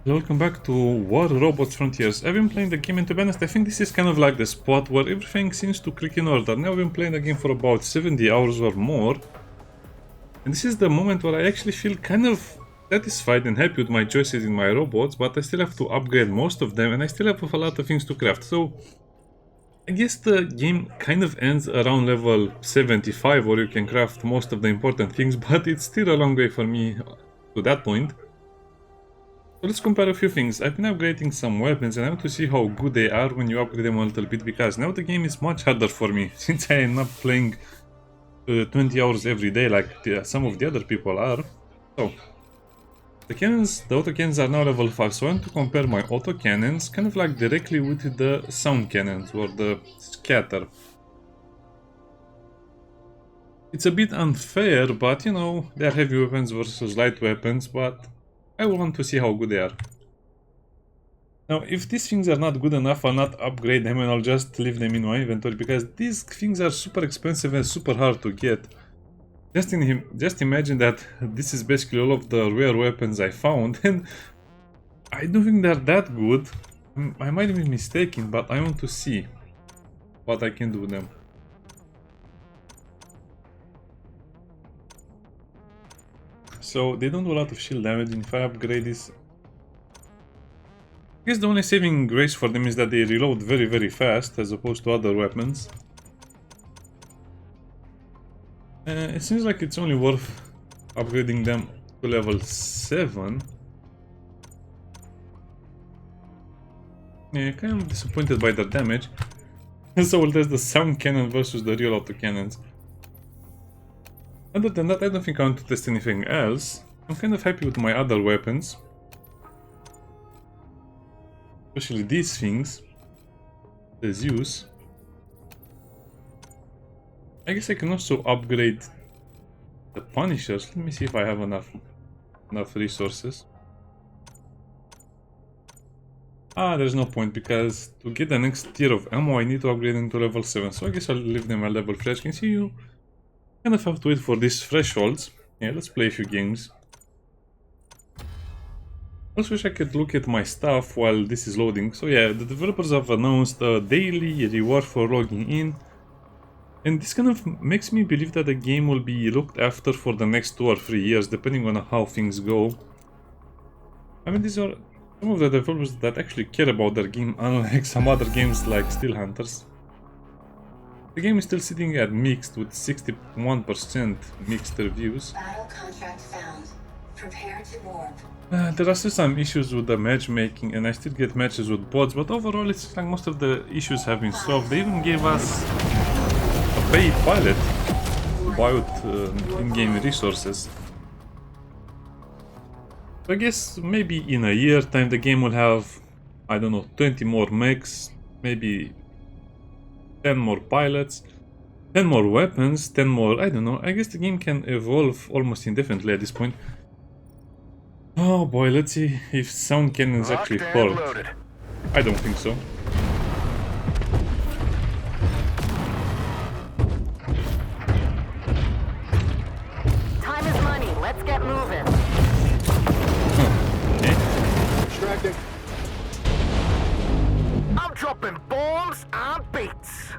Welcome back to War Robots Frontiers. I've been playing the game, and to be honest, I think this is kind of like the spot where everything seems to click in order. Now I've been playing the game for about 70 hours or more, and this is the moment where I actually feel kind of satisfied and happy with my choices in my robots, but I still have to upgrade most of them, and I still have a lot of things to craft. So I guess the game kind of ends around level 75, where you can craft most of the important things, but it's still a long way for me to that point. So let's compare a few things. I've been upgrading some weapons and I want to see how good they are when you upgrade them a little bit, because now the game is much harder for me since I am not playing 20 hours every day like some of the other people are. So the autocannons are now level 5, so I want to compare my autocannons kind of like directly with the sound cannons or the scatter. It's a bit unfair, but you know, they are heavy weapons versus light weapons, but I want to see how good they are. Now, if these things are not good enough, I'll not upgrade them and I'll just leave them in my inventory, because these things are super expensive and super hard to get. Just imagine that this is basically all of the rare weapons I found, and I don't think they're that good. I might be mistaken, but I want to see what I can do with them. So they don't do a lot of shield damage, and if I upgrade this, I guess the only saving grace for them is that they reload very, very fast as opposed to other weapons. It seems like it's only worth upgrading them to level 7. Yeah, kind of disappointed by their damage. So we'll test the sound cannon versus the real autocannons. Other than that, I don't think I want to test anything else. I'm kind of happy with my other weapons. Especially these things. The Zeus. I guess I can also upgrade the Punishers. Let me see if I have enough resources. There's no point, because to get the next tier of ammo I need to upgrade them to level 7. So I guess I'll leave them at level 3. As you can see, you kind of have to wait for these thresholds. Yeah, let's play a few games. Also wish I could look at my stuff while this is loading. So yeah, the developers have announced a daily reward for logging in. And this kind of makes me believe that the game will be looked after for the next 2 or 3 years, depending on how things go. I mean, these are some of the developers that actually care about their game, unlike some other games like Steel Hunters. The game is still sitting at mixed, with 61% mixed reviews. Battle contract found. Prepare to warp. There are still some issues with the matchmaking, and I still get matches with bots, but overall it's like most of the issues have been solved. They even gave us a paid pilot to buy with in-game resources. So I guess maybe in a year time the game will have, I don't know, 20 more mechs, maybe 10 more pilots, 10 more weapons, 10 more, I don't know. I guess the game can evolve almost indefinitely at this point. Oh boy, let's see if sound cannons actually hurt. I don't think so. Time is money. Let's get moving. Okay. Distracting. I'm dropping bombs and beats.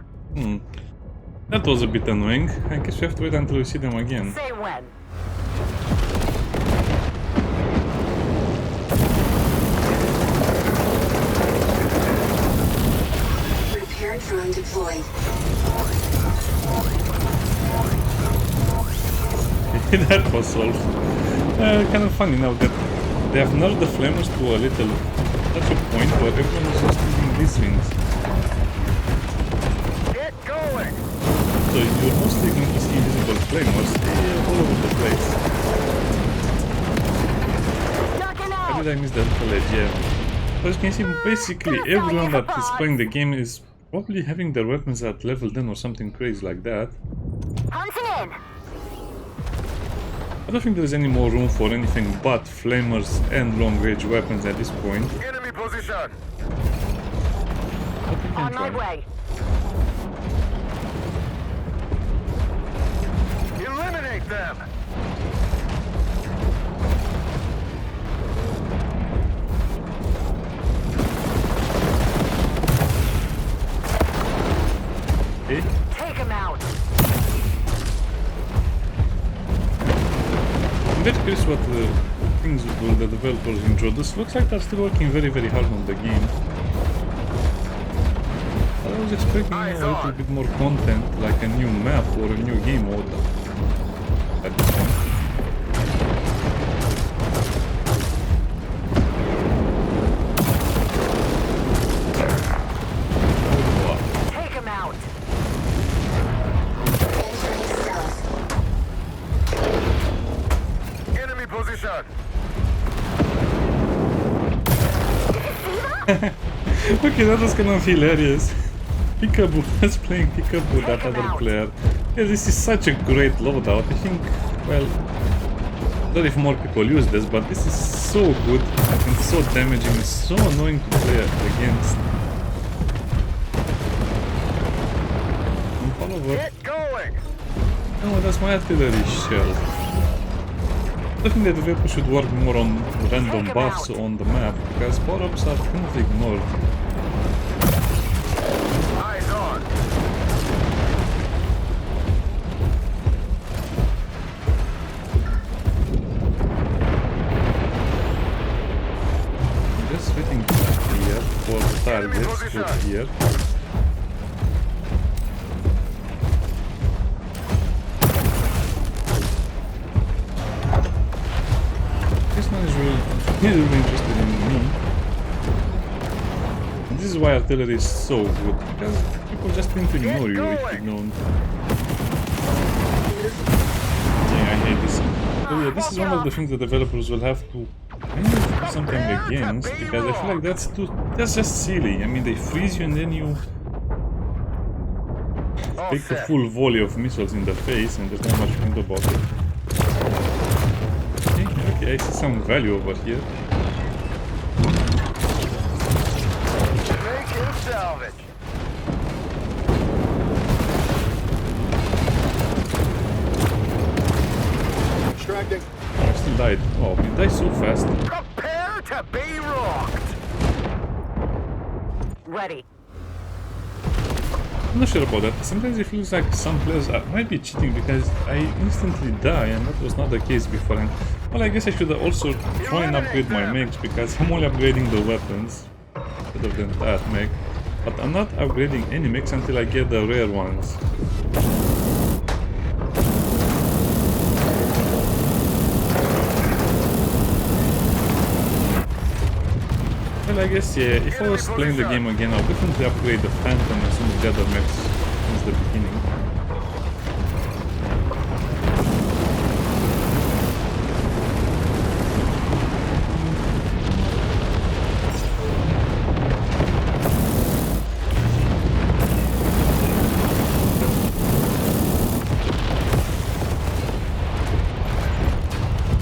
That was a bit annoying. I guess we have to wait until we see them again. Say when. Repair drone deployed. That was solved. Kind of funny now that they have nerfed the flamers to a little such a point where everyone is just using these things. Get going. So you're mostly going to see visible flamers all over the place. Ducking How out. did I miss that village? Yeah. So as you can see, basically everyone that is playing the game is probably having their weapons at level 10 or something crazy like that. Hunting in. I don't think there's any more room for anything but flamers and long-range weapons at this point. Enemy position. But we can On my try. way. Eliminate them. what the things will the developers introduce. Looks like they're still working very, very hard on the game. But I was expecting a little bit more content, like a new map or a new game mode at this point. Take him out. Entering stealth. Enemy position. Okay, that was kind of hilarious. Peekaboo, let's playing peekaboo with that other player. Yeah, this is such a great loadout. I think, well, I don't know if more people use this, but this is so good and so damaging. It's so annoying to play against. And follower. Get going. Oh, that's my artillery shell. I think the developer should work more on random buffs on the map, because power-ups are kind of ignored. Eyes on. Just waiting here for targets put here. This one is really interested in me. And this is why artillery is so good, because people just tend to ignore you if you don't. Yeah, I hate this. But yeah, this is one of the things the developers will have to kind of do something against, because I feel like that's just silly. I mean, they freeze you and then you take a full volley of missiles in the face and there's not much you can do about it. Okay, I see some value over here. Make him salvage. Extracting. I still died. Oh, we died so fast. Prepare to be rocked. Ready. I'm not sure about that. Sometimes it feels like some players might be cheating because I instantly die, and that was not the case before. And well, I guess I should also try and upgrade my mechs, because I'm only upgrading the weapons instead of the entire mech. But I'm not upgrading any mechs until I get the rare ones. Well, I guess, yeah, if I was playing the game again, I'll definitely upgrade the Phantom as soon as the other mechs since the beginning.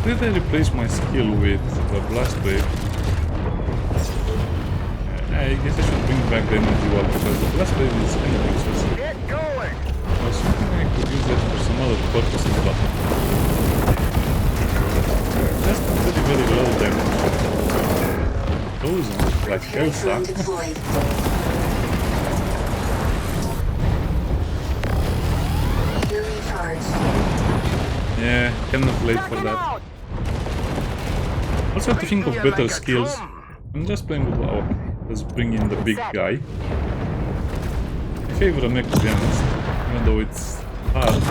Did I replace my skill with the Blast Wave? I guess I should bring back the energy wall, because the Blast Wave is kind of useless. Get going. I was thinking I could use that for some other purposes, but just very, very low damage. Those are like Prepared Elsa. drone deployed. Gear recharged. Yeah, kind of late for Knock him that. out. Also have to think of better skills. I'm just playing with let's bring in the big guy. I favor a mech, to be honest, even though it's hard.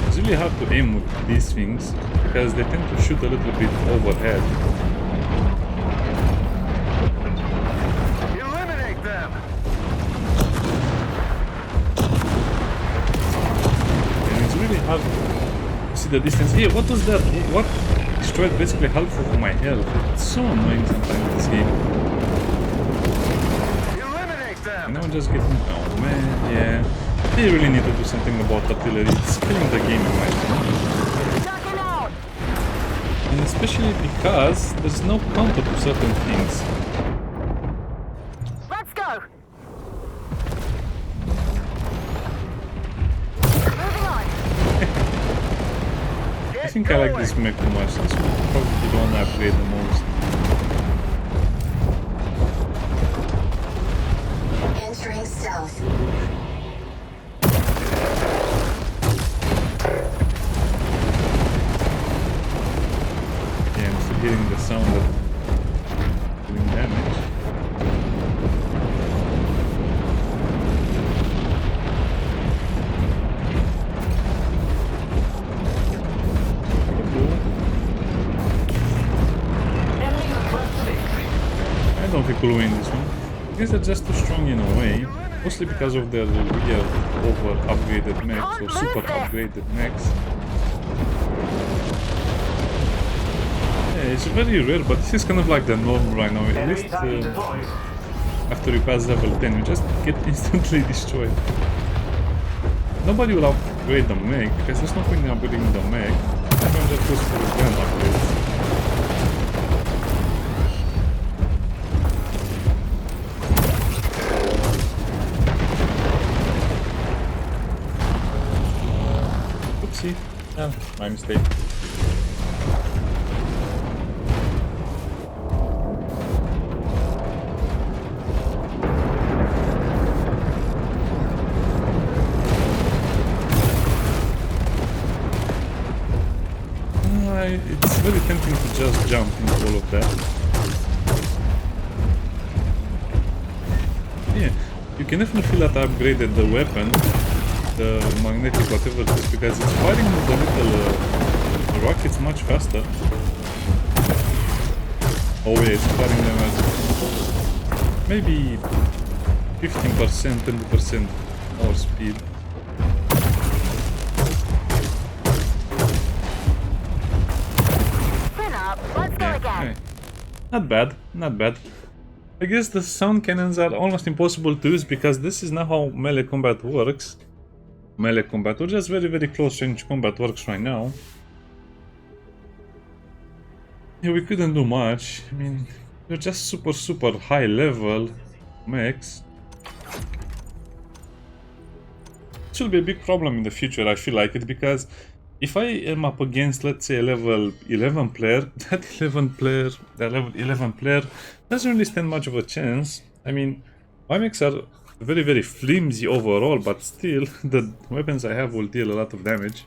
It's really hard to aim with these things, because they tend to shoot a little bit overhead. Eliminate them. And it's really hard to see the distance. Here, what was that? What destroyed basically half of my health? It's so annoying sometimes in this game. Eliminate them. And now I'm just getting... Oh man, yeah. They really need to do something about artillery. It's killing the game in my opinion. Knock him out. And especially because there's no counter to certain things. Let's go. Moving on. I think I like this mech too much. This is probably the one I played the most. Entering stealth. hearing the sound of doing damage. I don't think we'll win this one. I guess they're just too strong in a way, mostly because of their weird over-upgraded mechs or super-upgraded mechs. Yeah, it's very rare, but this is kind of like the norm right now. At least after you pass level 10, you just get instantly destroyed. Nobody will upgrade the mech, because there's no point in upgrading the mech. Everyone just goes for the gun upgrades. Oopsie. Ah, my mistake. It's very tempting to just jump into all of that. Yeah, you can definitely feel that I upgraded the weapon, the magnetic whatever it is, because it's firing the little rockets much faster. Oh yeah, it's firing them at maybe 15%, 20% more speed. Okay. Not bad, not bad. I guess the sound cannons are almost impossible to use because this is not how melee combat works. Melee combat, or just very close range combat works right now. Yeah, we couldn't do much. I mean, they're just super high level mechs. It should be a big problem in the future, I feel like it, because if I am up against, let's say, a level 11 player, that level 11 player doesn't really stand much of a chance. I mean, my mechs are very flimsy overall, but still, the weapons I have will deal a lot of damage.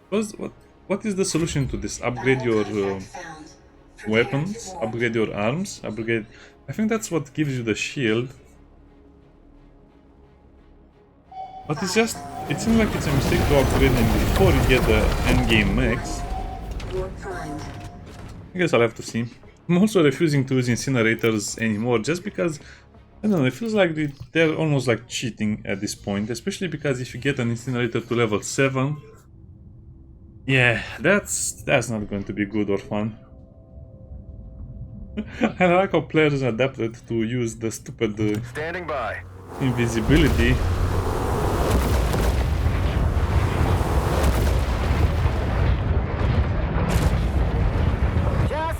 What is the solution to this? Upgrade your weapons, upgrade your arms, upgrade... I think that's what gives you the shield. But it's just, it seems like it's a mistake to upgrade them before you get the endgame mechs. I guess I'll have to see. I'm also refusing to use incinerators anymore, just because, I don't know, it feels like they're almost like cheating at this point, especially because if you get an incinerator to level 7, yeah, that's not going to be good or fun. And I like how players adapted to use the stupid Standing by. invisibility.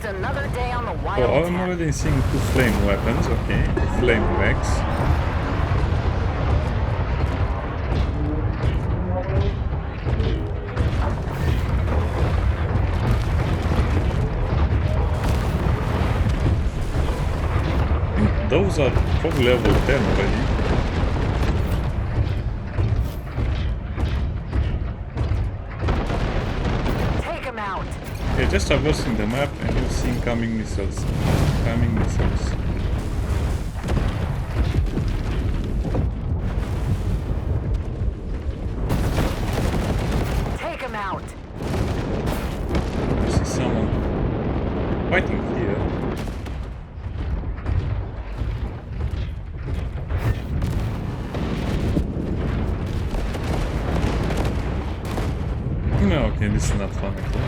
Another day on the wild. Oh, I'm already seeing 2 flame weapons, okay. Flame mechs. I think those are probably level 10 already. Okay, just traversing the map and you'll see incoming missiles. Incoming missiles. Take him out. I see someone fighting here. No, okay, this is not fun at all.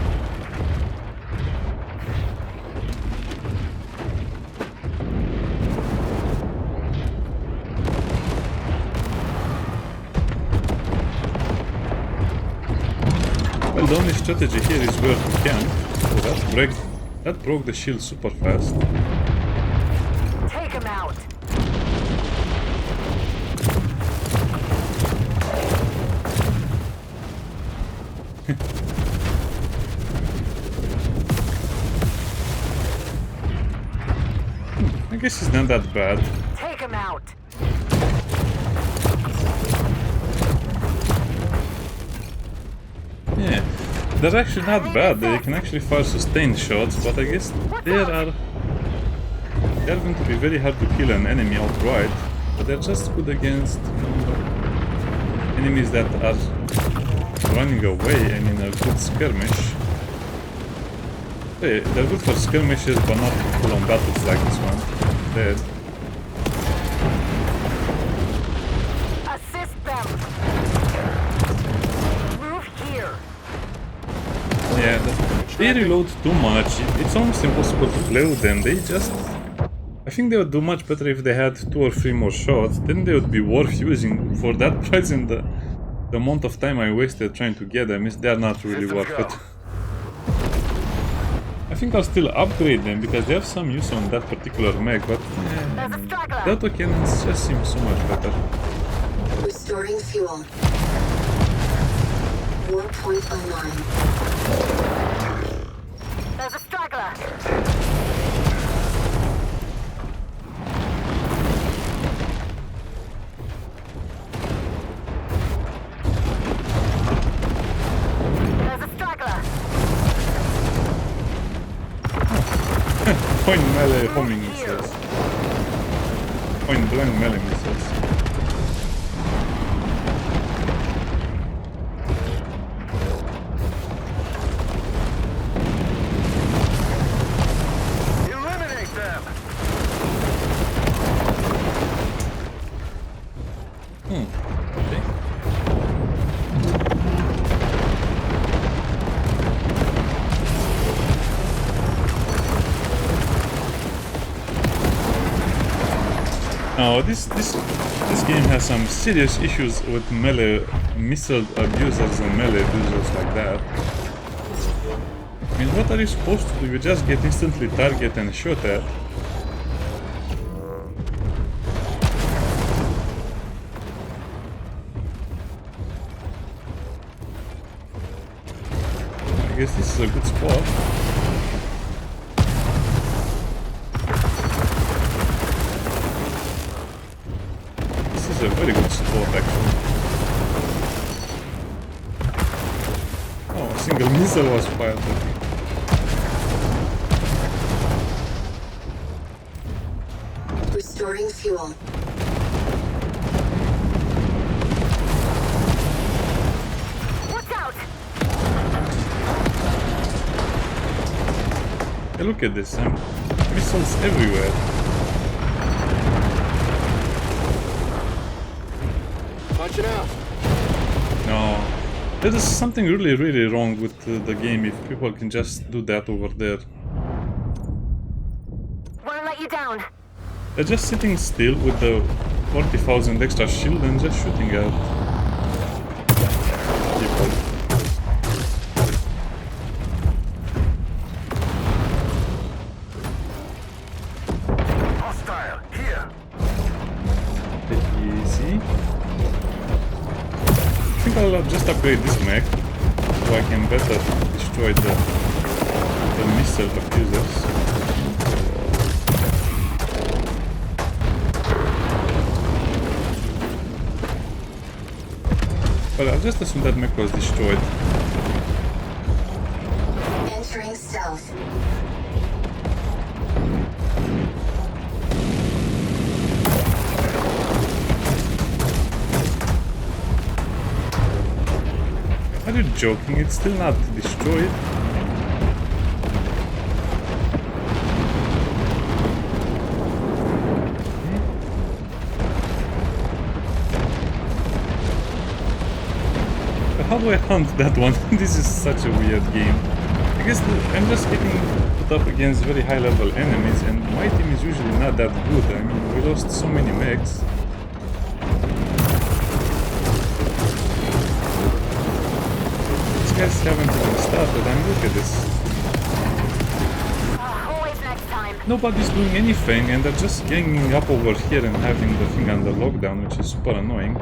Well, the only strategy here is where to camp. Oh, that broke the shield super fast. Take him out. I guess it's not that bad. Take him out. Yeah, They're actually not bad, they can actually fire sustained shots, but I guess they are going to be very hard to kill an enemy outright, but they're just good against enemies that are running away and in a good skirmish. Hey, they're good for skirmishes, but not full-on battles like this one. Dead. Assist them. Move here. Yeah, they reload too much. It's almost impossible to play with them. They just... I think they would do much better if they had 2 or 3 more shots. Then they would be worth using for that price and the amount of time I wasted trying to get them. They are not really worth it. I think I'll still upgrade them because they have some use on that particular mech, but There's a straggler. the autocannons just seem so much better. Restoring fuel. Warpoint online. There's a straggler. There's a straggler. Point melee homing missiles. Point blank melee missiles. Eliminate them. Okay. Now this game has some serious issues with melee missile abusers and melee abusers like that. I mean, what are you supposed to do? You just get instantly target and shot at. I guess this is a good spot. This is a very good spot, actually. Oh, a single missile was fired at me. Restoring fuel. Watch out. Hey, look at this, missiles everywhere. Punch it out. No, there is something really wrong with the game if people can just do that over there. Won't let you down. They're just sitting still with the 40,000 extra shield and just shooting at people. Hostile. Here. Take it easy. I think I'll just upgrade this mech so I can better destroy the missile abusers. Well, I'll just assume that mech was destroyed. Entering stealth. Are you joking? It's still not destroyed. How do I hunt that one? This is such a weird game. I guess I'm just getting put up against very high level enemies and my team is usually not that good. I mean, we lost so many mechs. These guys haven't even started. I mean, look at this. Always next time. Nobody's doing anything and they're just ganging up over here and having the thing under lockdown, which is super annoying.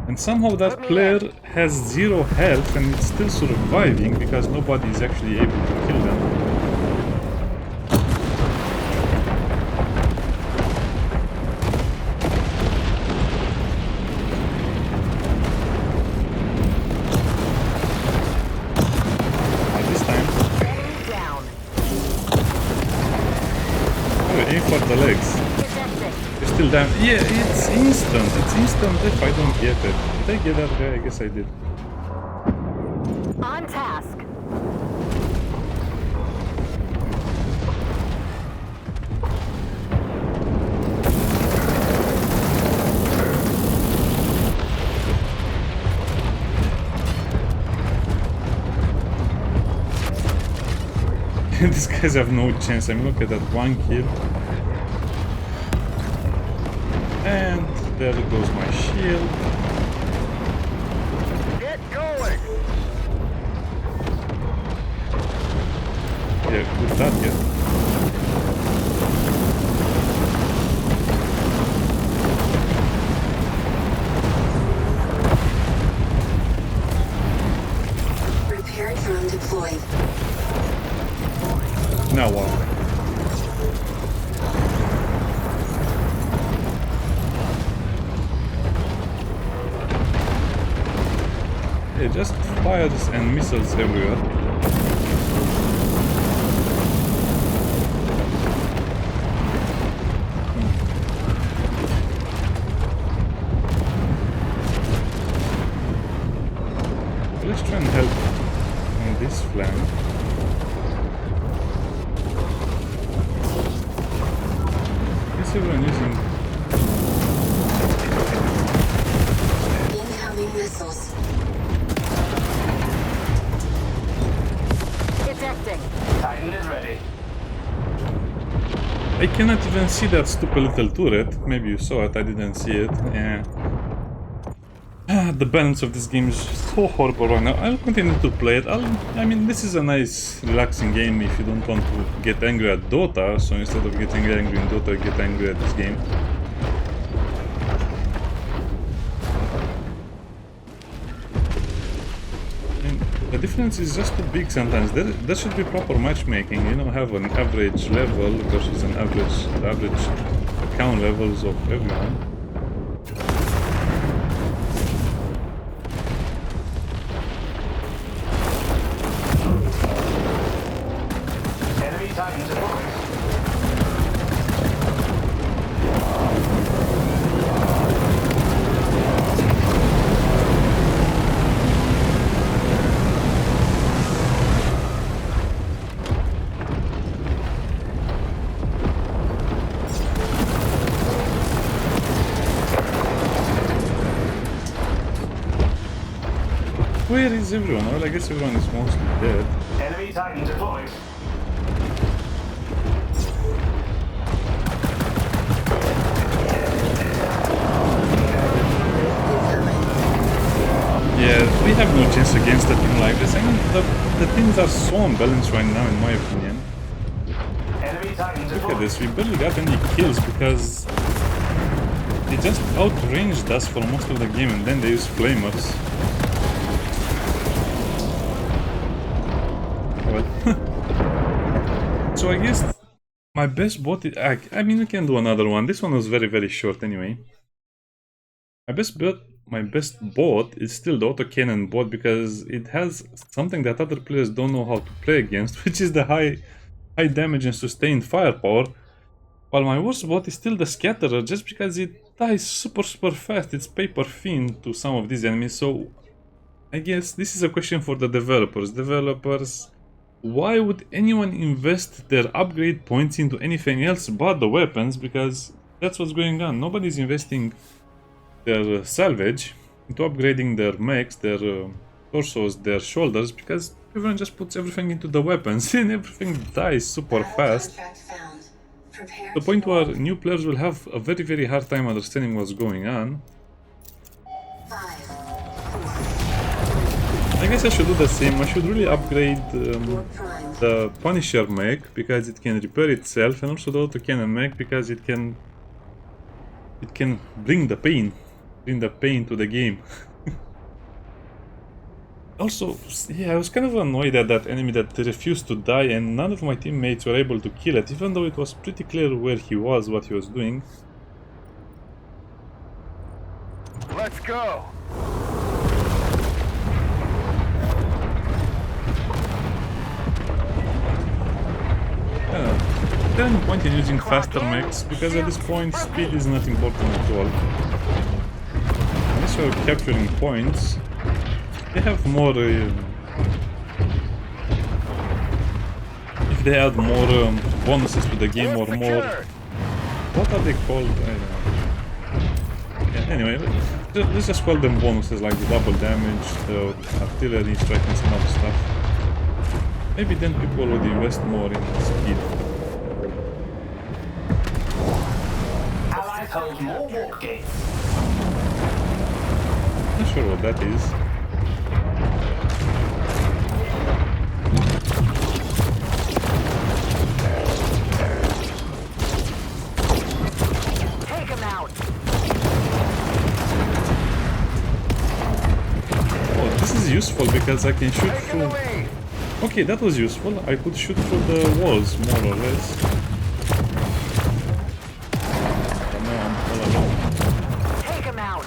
And somehow that player has 0 health and it's still surviving because nobody is actually able to kill them. aim for the legs. Ejecting. You're still down. Yeah, it's instant. It's instant if I don't get it. Did I get that guy? I guess I did. On task. These guys have no chance. I mean, look at that one kill. And there goes my shield. Get going! Yeah, good target. Repair drone deployed. Now what? Yeah, just fires and missiles everywhere. Let's try and help on this flank. Is everyone using? Incoming missiles. Ejecting. Titan is ready. I cannot even see that stupid little turret. Maybe you saw it, I didn't see it. Yeah. The balance of this game is so horrible right now. I'll continue to play it. I mean, this is a nice, relaxing game if you don't want to get angry at Dota. So instead of getting angry in Dota, get angry at this game. And the difference is just too big sometimes. There should be proper matchmaking. You know, have an average level versus an average account levels of everyone. Enemy Titans deployed. Where is everyone? Well, I guess everyone is mostly dead. Enemy Titan deployed. Incoming. Yeah, we have no chance against a team like this. I mean, the teams are so unbalanced right now, in my opinion. Enemy Titan Look at deployed. this, we barely got any kills because they just outranged us for most of the game and then they use flamers. Well, so I guess my best bot is, I mean, we can do another one. This one was very, very short anyway. My best bot is still the autocannon bot because it has something that other players don't know how to play against, which is the high damage and sustained firepower. While my worst bot is still the scatterer, just because it dies super fast. It's paper thin to some of these enemies. So I guess this is a question for the developers. Why would anyone invest their upgrade points into anything else but the weapons? Because that's what's going on. Nobody's investing their salvage into upgrading their mechs, their torsos, their shoulders, because everyone just puts everything into the weapons and everything dies super fast. Contract found. Prepare The point to where launch. new players will have a very, very hard time understanding what's going on. 5, I guess I should do the same. I should really upgrade 4 prime. the Punisher mech because it can repair itself, and also the autocannon mech because it can bring the pain to the game. Also, yeah, I was kind of annoyed at that enemy that refused to die, and none of my teammates were able to kill it, even though it was pretty clear where he was, what he was doing. Let's go. There's no point in using faster mechs, because at this point speed is not important at all. Unless you're capturing points, they have more... if they add more bonuses to the game or more... What are they called? I don't know. Yeah, anyway, let's just call them bonuses, like the double damage, the artillery strike and some other stuff. Maybe then people would invest more in speed. Allies hold more warp gates. Not sure what that is. Take him out. Oh, this is useful because I can shoot through... Okay, that was useful. I could shoot through the walls, more or less. But now I'm all alone. Take him out.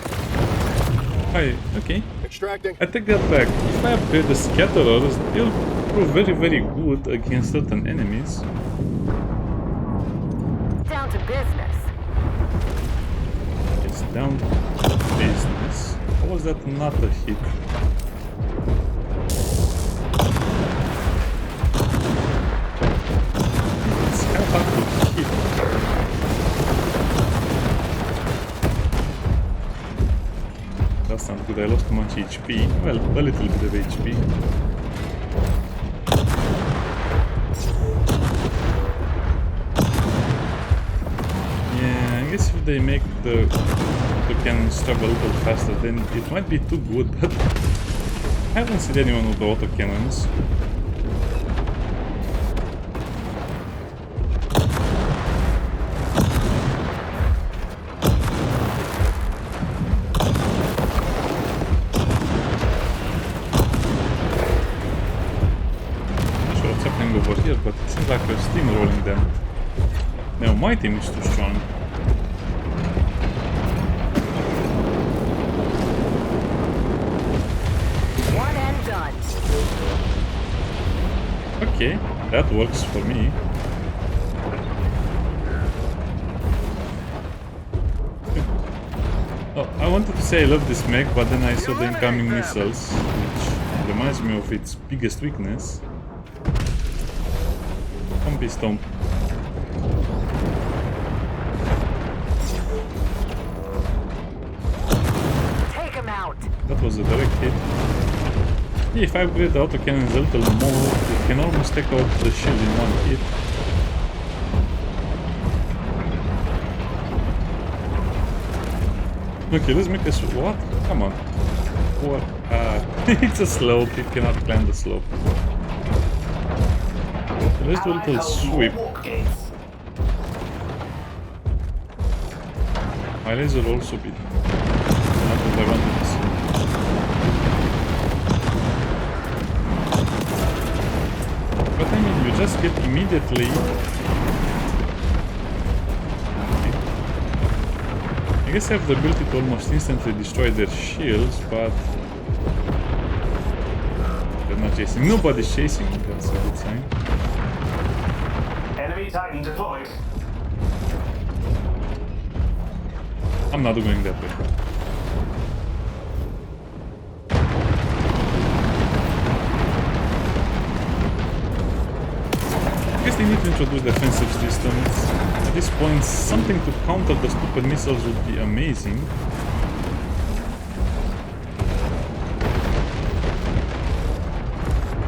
Hi, okay. Extracting. I take that back. If I upgrade the scatterers, they'll prove very, very good against certain enemies. Down to business. It's down to business. How was that not a hit? It's kind of hard to hit. That's not good. I lost too much HP. Well, a little bit of HP. Yeah, I guess if they make the cannons travel a little faster, then it might be too good, but I haven't seen anyone with the autocannons. Over here, but it seems like we're steamrolling them. Now my team is too strong. One and done. Okay, that works for me. Oh, I wanted to say I love this mech, but then I saw the incoming missiles, which reminds me of its biggest weakness. Stomp. Take him out. That was a direct hit. Yeah, if I upgrade the autocannons a little more, it can almost take out the shield in one hit. Okay, let's make a what? Come on. What? It's a slope, it cannot climb the slope. Let's do a little sweep. My laser will also be not what I wanted to see. But I mean, you just get immediately... I guess I have the ability to almost instantly destroy their shields, but... they're not chasing. Nobody's chasing me, that's a good sign. Enemy Titan deployed. I'm not going that way. I guess they need to introduce defensive systems. At this point, something to counter the stupid missiles would be amazing.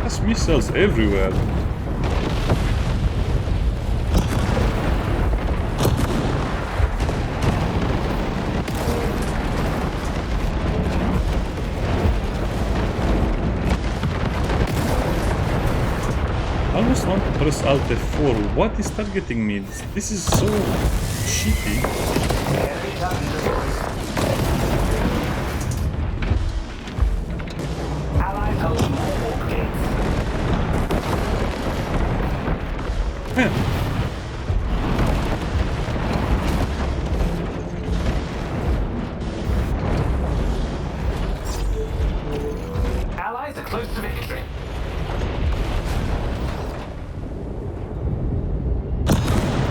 There's missiles everywhere. I almost want to press Alt F4. What is targeting me? This is so shitty. Enemy Titan deployed. Allies hold more warp gates. Allies are close to victory. 1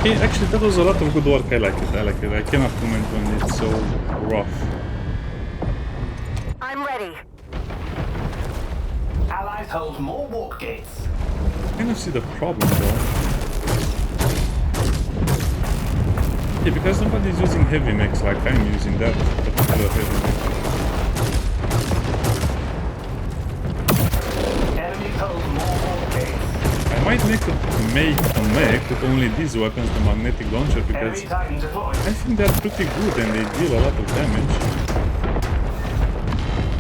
Okay, actually that was a lot of good work. I like it. I like it. I cannot comment when it's so rough. I'm ready. Allies hold more warp gates. I kind of see the problem though. Yeah, because nobody's using heavy mechs like I'm using that particular heavy mech. Enemies hold more warp gates. I might make a mech with only these weapons, the magnetic launcher, because Enemy Titan deployed. I think they're pretty good and they deal a lot of damage.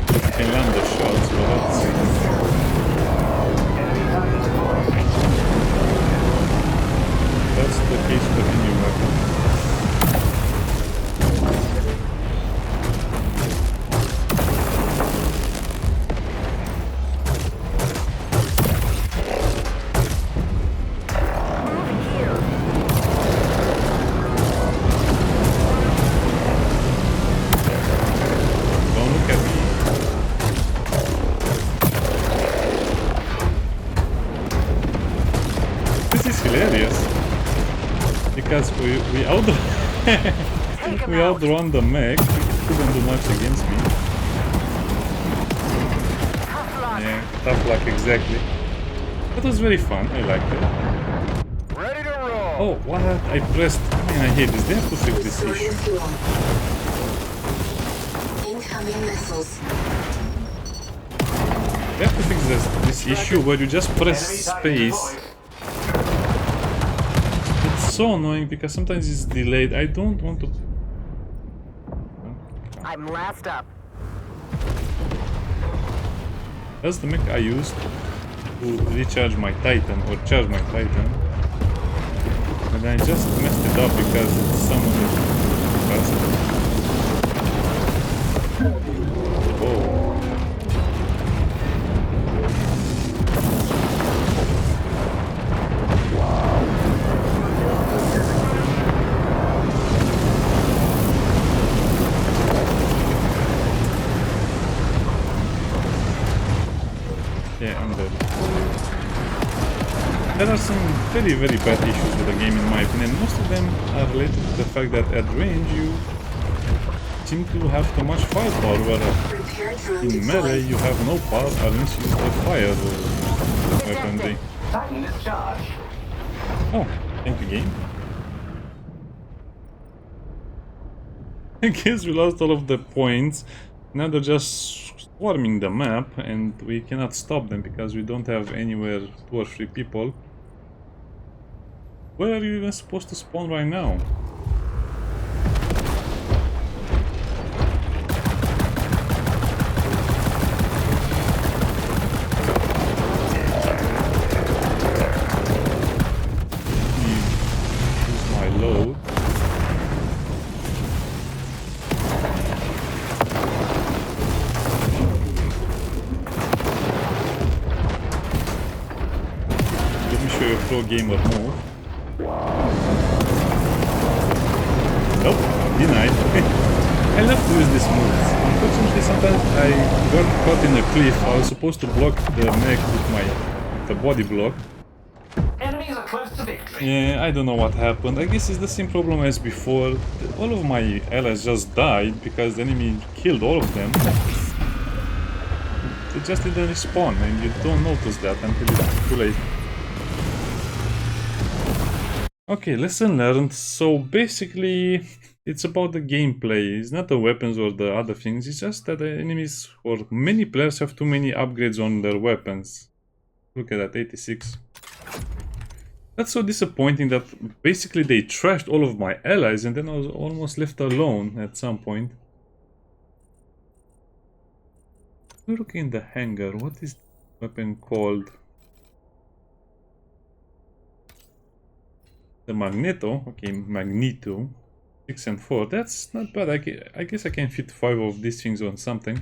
But you can land the shots, but let's see. Enemy Titan deployed. That's the case for any weapon. Don't look at me. This is hilarious. Because we outrun the mech, it couldn't do much against me. Tough luck. Yeah, tough luck, exactly. That was very fun, I liked it. Ready to roll. Oh, what? I pressed. Man, I hate this. They have to fix this Restoring issue. fuel. Incoming missiles. They have to fix this issue where you just press Enemy Titan space. deployed. It's so annoying because sometimes it's delayed. I don't want to. I'm last up. That's the mech I used to recharge my Titan or charge my Titan. And I just messed it up because someone is fast. Whoa. Yeah, I'm dead. There are some very, very bad issues with the game in my opinion. Most of them are related to the fact that at range you seem to have too much firepower, whereas Repair drone in melee deployed. you have no power unless you use the fire weaponry. Titan discharged. Oh, thank you, game. I guess we lost all of the points. Now they're just swarming the map and we cannot stop them because we don't have anywhere 2 or 3 people. Where are you even supposed to spawn right now? Use my load. Let me show you a pro gamer move. Nope, denied. I love to use these moves. Unfortunately, sometimes I got caught in a cliff. I was supposed to block the mech with the body block. Enemies are close to victory. Yeah, I don't know what happened. I guess it's the same problem as before. All of my allies just died because the enemy killed all of them. They just didn't respawn and you don't notice that until it's too late. Okay, lesson learned. So basically, it's about the gameplay. It's not the weapons or the other things. It's just that the enemies or many players have too many upgrades on their weapons. Look at that, 86. That's so disappointing that basically they trashed all of my allies and then I was almost left alone at some point. Look in the hangar. What is the weapon called? The Magneto. Okay, Magneto. 6 and 4. That's not bad. I guess I can fit 5 of these things on something.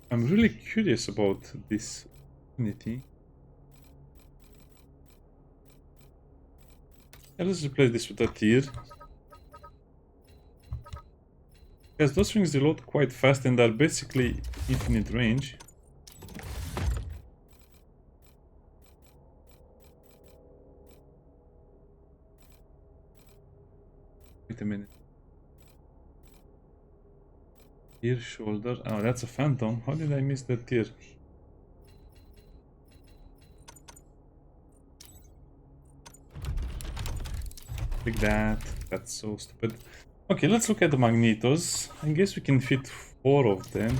I'm really curious about this unity. Let's replace this with a tier. Yes, those things reload quite fast and are basically infinite range. Wait a minute. Tear shoulder. Oh, that's a phantom. How did I miss that tear? Like that. That's so stupid. Okay, let's look at the magnetos. I guess we can fit 4 of them.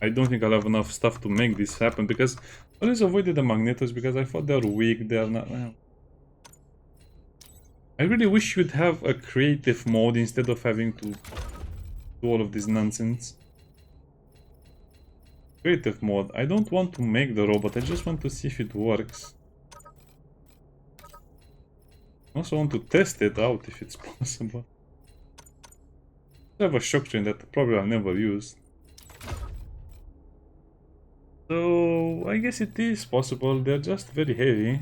I don't think I'll have enough stuff to make this happen because I always avoided the magnetos because I thought they're weak. They're not. I really wish you'd have a creative mode instead of having to do all of this nonsense. Creative mode. I don't want to make the robot, I just want to see if it works. I also want to test it out if it's possible. I have a shock train that probably I'll never use. So I guess it is possible, they're just very heavy.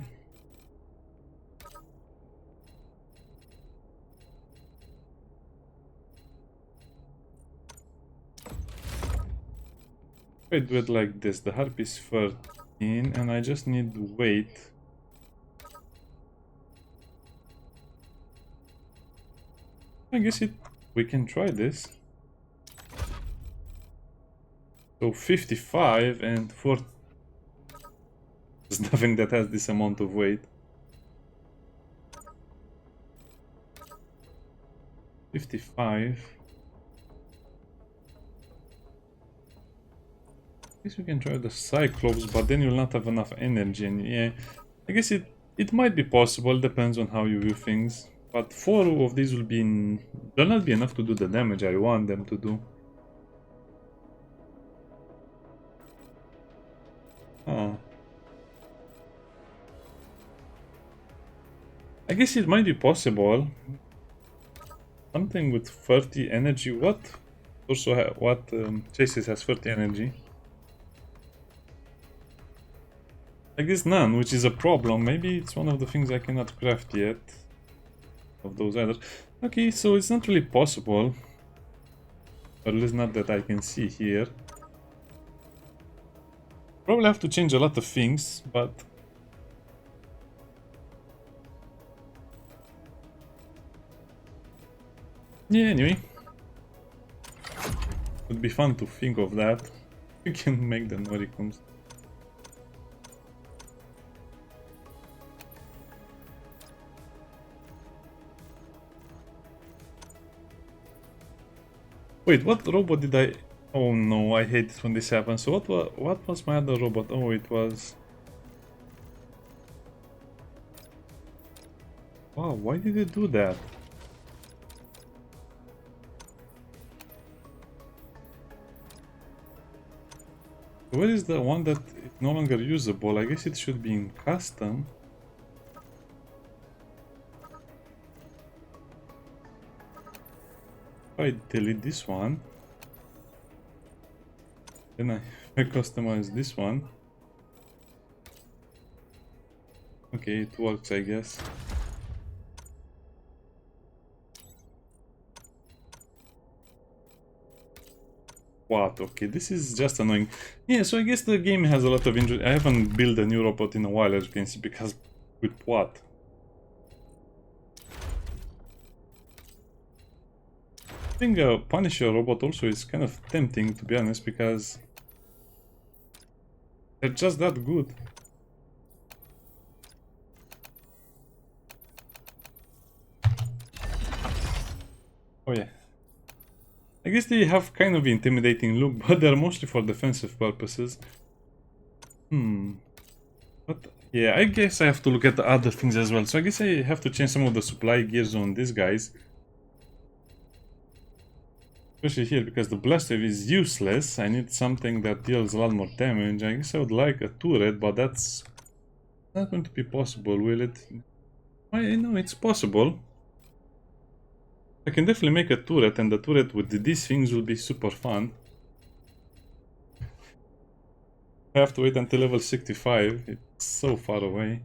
I do it like this, the harp is 13 and I just need weight. I guess we can try this. So 55 and 4. There's nothing that has this amount of weight. 55. I guess we can try the Cyclops, but then you'll not have enough energy, and yeah, I guess it might be possible, depends on how you view things. But 4 of these will not be enough to do the damage I want them to do. Oh. I guess it might be possible. Something with 30 energy. What chases has 30 energy? I guess none, which is a problem. Maybe it's one of the things I cannot craft yet. Of those others. Okay, so it's not really possible. Or at least not that I can see here. Probably have to change a lot of things, but... yeah, anyway. Would be fun to think of that. We can make the Noricums. Wait, what robot did I... oh no, I hate it when this happens. So what was my other robot? Oh, it was... wow, why did it do that? Where is the one that is no longer usable? I guess it should be in custom. I delete this one, then I customize this one. Okay, it works, I guess. What? Okay, this is just annoying. Yeah, so I guess the game has a lot of injury. I haven't built a new robot in a while, as you can see, because with what? I think a Punisher robot also is kind of tempting, to be honest, because they're just that good. Oh yeah. I guess they have kind of intimidating look, but they're mostly for defensive purposes. But yeah, I guess I have to look at the other things as well. So I guess I have to change some of the supply gears on these guys. Especially here, because the blast wave is useless. I need something that deals a lot more damage. I guess I would like a turret, but that's not going to be possible, will it? I know it's possible. I can definitely make a turret, and the turret with these things will be super fun. I have to wait until level 65. It's so far away.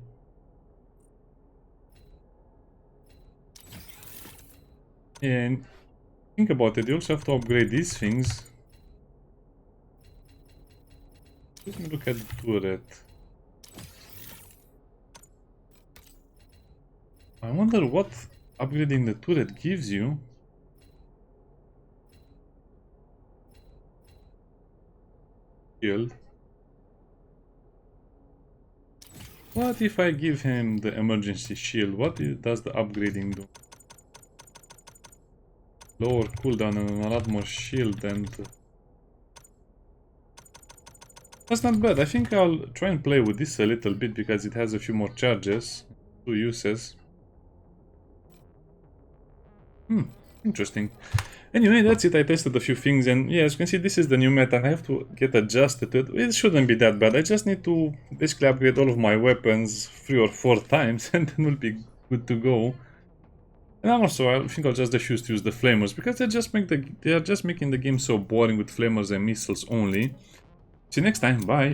And Think about it, you also have to upgrade these things. Let me look at the turret. I wonder what upgrading the turret gives you. Shield. What if I give him the emergency shield? What does the upgrading do? Lower cooldown and a lot more shield, and that's not bad. I think I'll try and play with this a little bit because it has a few more charges, 2 uses. Interesting. Anyway, that's it. I tested a few things, and yeah, as you can see, this is the new meta. I have to get adjusted to it. It shouldn't be that bad. I just need to basically upgrade all of my weapons 3 or 4 times, and then we'll be good to go. And also, I think I'll just refuse to use the flamers because they are just making the game so boring with flamers and missiles only. See you next time. Bye.